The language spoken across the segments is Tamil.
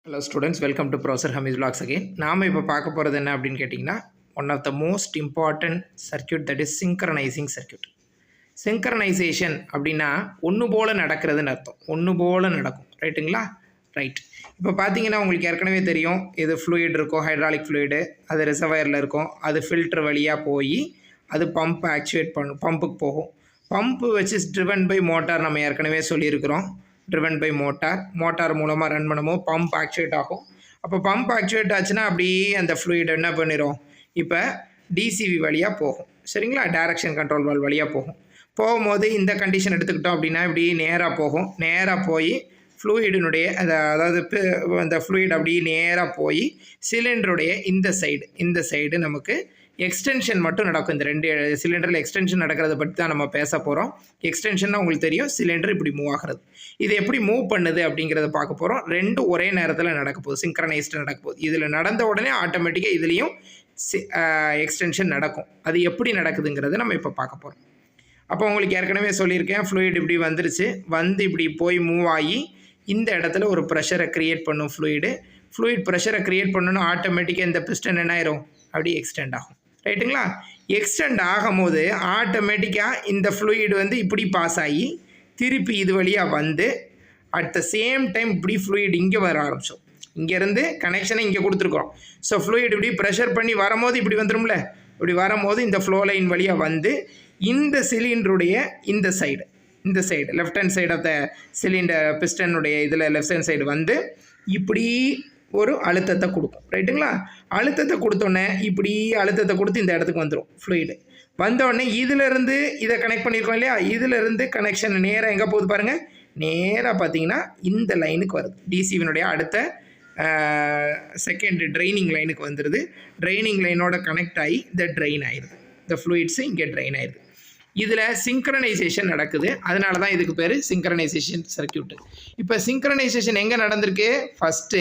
Hello students, welcome to Professor Hamiz Vlogs again. நாம இப்போ பார்க்க போகிறது என்ன அப்படின்னு கேட்டிங்கன்னா one of the most important circuit that is synchronizing circuit. Synchronization அப்படின்னா ஒன்று போல் நடக்கிறதுன்னு அர்த்தம். ஒன்று போல் நடக்கும் ரைட்டுங்களா? ரைட். இப்போ பார்த்தீங்கன்னா உங்களுக்கு ஏற்கனவே தெரியும் இது ஃப்ளூயிட் இருக்கும், ஹைட்ராலிக் ஃப்ளூயிடு, அது ரிசர்வாயரில் இருக்கும், அது ஃபில்டர் வழியாக போய் அது பம்ப் ஆக்சுவேட் பண்ணும், பம்புக்கு போகும். பம்பு வச்சு ட்ரிவன் பை மோட்டார் நம்ம ஏற்கனவே சொல்லியிருக்கிறோம். ட்ரிவன் பை மோட்டார் மூலமாக ரன் பண்ணும்போது பம்ப் ஆக்சுவேட் ஆகும். அப்போ பம்ப் ஆக்சுவேட் ஆச்சுன்னா அப்படியே அந்த ஃப்ளூயிட் என்ன பண்ணிடும், இப்போ டிசிவி வழியாக போகும் சரிங்களா, டைரக்ஷன் கண்ட்ரோல் வால்வ் வழியாக போகும்போது இந்த கண்டிஷன் எடுத்துக்கிட்டோம் அப்படின்னா இப்படி நேராக போகும். நேராக போய் ஃப்ளூயிடினுடைய அதாவது அந்த ஃப்ளூயிட் அப்படியே நேராக போய் சிலிண்டருடைய இந்த சைடு நமக்கு எக்ஸ்டென்ஷன் மட்டும் நடக்கும். இந்த ரெண்டு சிலிண்டரில் எக்ஸ்டென்ஷன் நடக்கிறத பற்றி தான் நம்ம பேச போகிறோம். எக்ஸ்டென்ஷன்னா உங்களுக்கு தெரியும், சிலிண்டர் இப்படி மூவ் ஆகிறது. இது எப்படி மூவ் பண்ணுது அப்படிங்கிறத பார்க்க போகிறோம். ரெண்டும் ஒரே நேரத்தில் நடக்க போகுது, சிங்க்ரனைஸ்டு நடக்க போகுது. இதில் நடந்த உடனே ஆட்டோமேட்டிக்காக இதுலேயும் எக்ஸ்டென்ஷன் நடக்கும். அது எப்படி நடக்குதுங்கிறத நம்ம இப்போ பார்க்க போகிறோம். அப்போ உங்களுக்கு ஏற்கனவே சொல்லியிருக்கேன், ஃப்ளூயிட் இப்படி வந்துருச்சு, வந்து இப்படி போய் மூவ் ஆகி இந்த இடத்துல ஒரு ப்ரெஷரை க்ரியேட் பண்ணும். ஃப்ளூயிட் ப்ரெஷரை க்ரியேட் பண்ணணும், ஆட்டோமேட்டிக்காக இந்த பிஸ்டன் என்ன ஆயிரும், அப்படி எக்ஸ்டெண்ட் ஆகும் ரைட்டுங்களா. எக்ஸ்டெண்ட் ஆகும்போது ஆட்டோமேட்டிக்காக இந்த ஃப்ளூயிட் வந்து இப்படி பாஸ் ஆகி திருப்பி இது வழியாக வந்து அட் த சேம் டைம் இப்படி ஃப்ளூயிட் இங்கே வர ஆரம்பிச்சோம். இங்கேருந்து கனெக்ஷனை இங்கே கொடுத்துருக்கோம். ஸோ ஃப்ளூயிட் இப்படி ப்ரெஷர் பண்ணி வரும்போது இப்படி வந்துடும்ல, இப்படி வரும்போது இந்த ஃப்ளோ லைன் வழியாக வந்து இந்த சிலிண்டருடைய இந்த side left hand side of the cylinder பிஸ்டனுடைய இதில் லெஃப்ட் ஹேண்ட் சைடு வந்து இப்படி ஒரு அழுத்தத்தை கொடுக்கும் ரைட்டுங்களா. அழுத்தத்தை கொடுத்தோடனே இப்படி அழுத்தத்தை கொடுத்து இந்த இடத்துக்கு வந்துடும் ஃப்ளூயிடு. வந்தோடனே இதிலேருந்து இதை கனெக்ட் பண்ணியிருக்கோம் இல்லையா, இதிலேருந்து கனெக்ஷன் நேராக எங்கே போகுது பாருங்கள், நேராக பார்த்தீங்கன்னா இந்த லைனுக்கு வருது. டிசிவினுடைய அடுத்த செகண்ட் ட்ரைனிங் லைனுக்கு வந்துடுது. ட்ரைனிங் லைனோட கனெக்ட் ஆகி இந்த ட்ரெயின் ஆயிடுது, இந்த ஃப்ளூயிட்ஸு இங்கே ட்ரெயின் ஆயிடுது. இதில் சிங்க்ரனைசேஷன் நடக்குது, அதனால தான் இதுக்கு பேர் சிங்க்ரனைசேஷன் சர்க்கியூட்டு. இப்போ சிங்க்ரனைசேஷன் எங்கே நடந்திருக்கு, ஃபஸ்ட்டு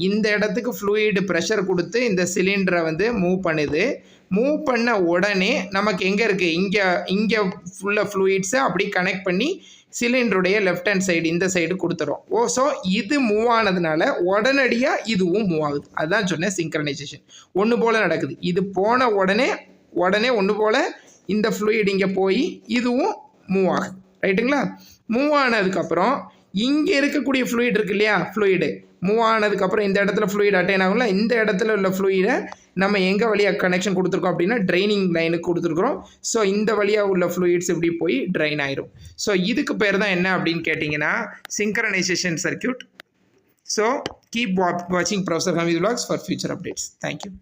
இந்த இடத்துக்கு ஃப்ளூயிடு ப்ரெஷர் கொடுத்து இந்த சிலிண்டரை வந்து மூவ் பண்ணுது. மூவ் பண்ண உடனே நமக்கு எங்கே இருக்குது, இங்கே ஃபுல்லாக ஃப்ளூயிட்ஸை அப்படி கனெக்ட் பண்ணி சிலிண்டருடைய லெஃப்ட் ஹேண்ட் சைடு இந்த சைடு கொடுத்துரும். ஸோ இது மூவ் ஆனதுனால உடனடியாக இதுவும் மூவ் ஆகுது. அதுதான் சொன்னேன் சிங்க்ரனைசேஷன். ஒன்று போல் நடக்குது. இது போன உடனே ஒன்று போல் இந்த ஃப்ளூயிட் இங்கே போய் இதுவும் மூவ் ஆகுது ரைட்டுங்களா. மூவ் ஆனதுக்கப்புறம் இங்கே இருக்கக்கூடிய ஃப்ளூயிட் இருக்கு இல்லையா, ஃப்ளூயிடு மூவ் ஆனதுக்கப்புறம் இந்த இடத்துல ஃப்ளூயிட் அட்டைன் ஆகும்ல, இந்த இடத்துல உள்ள ஃப்ளூயிடை நம்ம எங்கே வழியாக கனெக்ஷன் கொடுத்துருக்கோம் அப்படின்னா ட்ரைனிங் லைனுக்கு கொடுத்துருக்குறோம். ஸோ இந்த வழியாக உள்ள ஃப்ளூயிட்ஸ் இப்படி போய் ட்ரைன் ஆயிரும். ஸோ இதுக்கு பேர் தான் என்ன அப்படின்னு கேட்டிங்கன்னா சிங்க்ரனைசேஷன் சர்க்கியூட். ஸோ கீப் வாட்சிங் professor Hamees vlogs for future updates. Thank you.